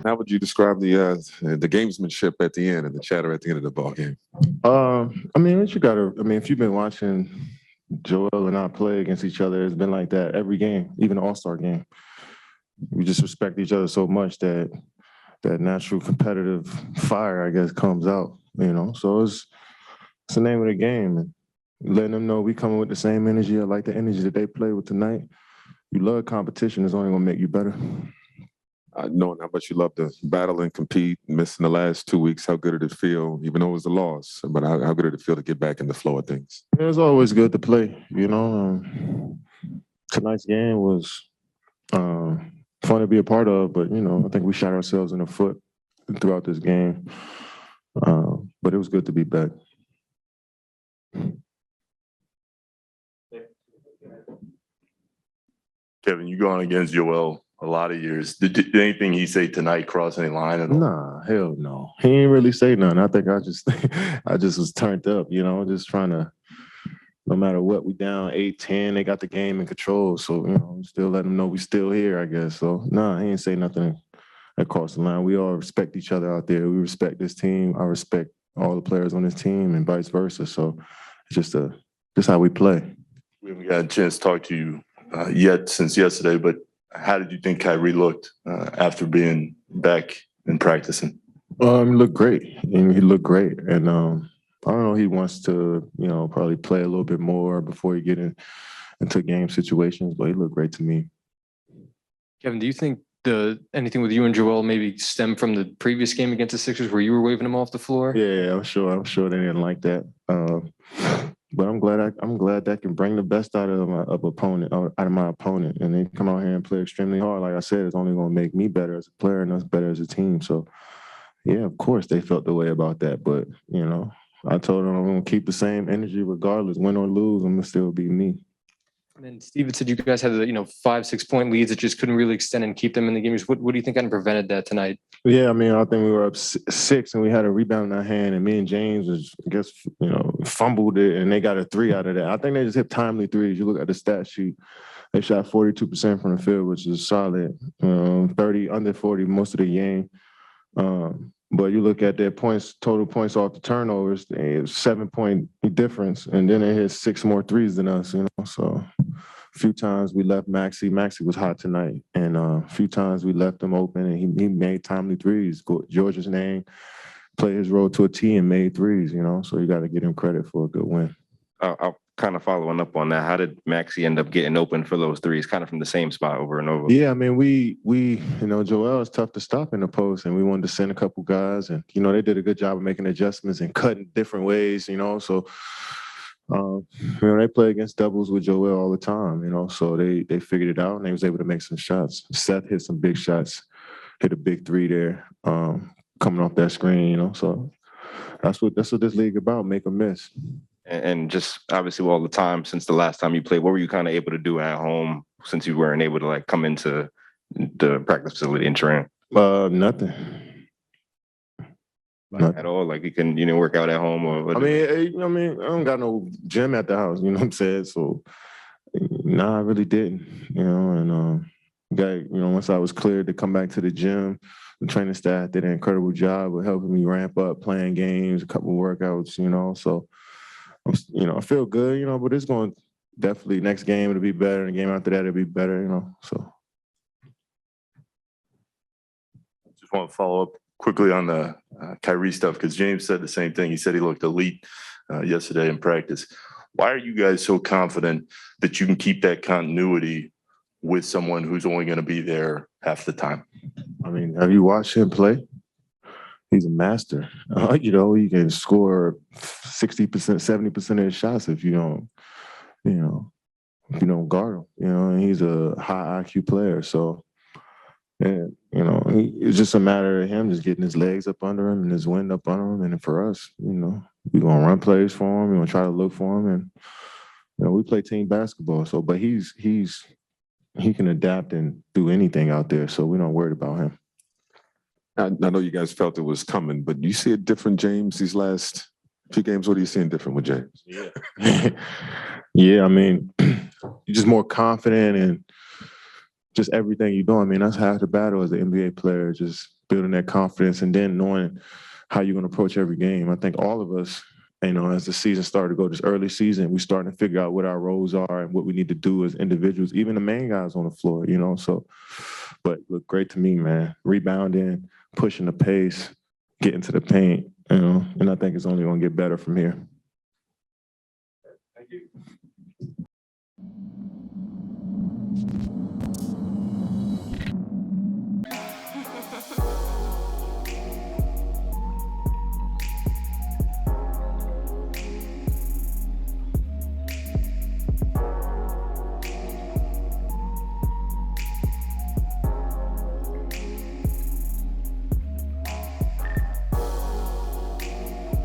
How would you describe the gamesmanship at the end and the chatter at the end of the ball game? I mean, what you gotta. I mean, if you've been watching Joel and I play against each other, it's been like that every game, even the All-Star game. We just respect each other so much that that natural competitive fire, I guess, comes out. So it's the name of the game, and letting them know we coming with the same energy. I like the energy that they play with tonight. You love competition; it's only gonna make you better. Knowing how much you love to battle and compete, missing the last 2 weeks, how good did it feel, even though it was a loss? But how good did it feel to get back in the flow of things? It's always good to play. Tonight's game was fun to be a part of, but I think we shot ourselves in the foot throughout this game. But it was good to be back. Kevin, you going against Joel a lot of years. Did anything he say tonight cross any line at all? Nah, hell no. He ain't really say nothing. I think I just was turned up, just trying to, no matter what, we down 8-10, they got the game in control. So, still let them know we still here, I guess. So, nah, he ain't say nothing across the line. We all respect each other out there. We respect this team. I respect all the players on this team and vice versa. So, it's just how we play. We haven't got a chance to talk to you yet since yesterday, but how did you think Kyrie looked after being back and practicing? He looked great. He looked great. And I don't know, he wants to, probably play a little bit more before he get into game situations, but he looked great to me. Kevin, do you think anything with you and Joel maybe stem from the previous game against the Sixers where you were waving him off the floor? Yeah, I'm sure they didn't like that. But I'm glad that can bring the best out of my opponent, and they come out here and play extremely hard. Like I said, it's only going to make me better as a player and us better as a team. So, yeah, of course they felt the way about that. But I told them I'm going to keep the same energy regardless, win or lose. I'm going to still be me. And then Steven said you guys had 5-6 point leads that just couldn't really extend and keep them in the game. What do you think kind of prevented that tonight? Yeah, I mean, I think we were up 6 and we had a rebound in our hand, and me and James fumbled it, and they got a 3 out of that. I think they just hit timely threes. You look at the stat sheet, they shot 42% from the field, which is solid. 30 under 40 most of the game. But you look at their total points off the turnovers, it's 7-point difference, and then they hit 6 more threes than us. So a few times we left Maxey. Maxey was hot tonight, and a few times we left him open, and he made timely threes. George's name played his role to a T and made threes. So you got to give him credit for a good win. I'll kind of following up on that. How did Maxey end up getting open for those threes, kind of from the same spot over and over? Yeah, I mean, we Joel is tough to stop in the post, and we wanted to send a couple guys, and they did a good job of making adjustments and cutting different ways. So they play against doubles with Joel all the time. So they figured it out, and they was able to make some shots. Seth hit some big shots, hit a big 3 there, coming off that screen. So that's what this league about, make a miss. And just obviously all the time since the last time you played, what were you kind of able to do at home since you weren't able to come into the practice facility in Durant? Nothing. At all? Like you can, work out at home or? I mean, I don't got no gym at the house. You know what I'm saying? So, I really didn't. And once I was cleared to come back to the gym, the training staff did an incredible job of helping me ramp up, playing games, a couple of workouts. So. I feel good, but it's going definitely next game it'll be better, and the game after that it'll be better, so. Just want to follow up quickly on the Kyrie stuff, because James said the same thing. He said he looked elite yesterday in practice. Why are you guys so confident that you can keep that continuity with someone who's only going to be there half the time? I mean, have you watched him play? He's a master. You can score 60%, 70% of his shots if you don't guard him. And he's a high IQ player. So, it's just a matter of him just getting his legs up under him and his wind up under him. And for us, we're gonna run plays for him. We're gonna try to look for him, and we play team basketball. So, but he can adapt and do anything out there. So we're not worried about him. I know you guys felt it was coming, but do you see a different James these last few games? What are you seeing different with James? Yeah. Yeah, I mean, you're just more confident, and just everything you're doing. I mean, that's half the battle as an NBA player, just building that confidence and then knowing how you're going to approach every game. I think all of us, as the season started to go, this early season, we starting to figure out what our roles are and what we need to do as individuals, even the main guys on the floor, so, but look great to me, man. Rebounding, pushing the pace, getting to the paint, and I think it's only going to get better from here.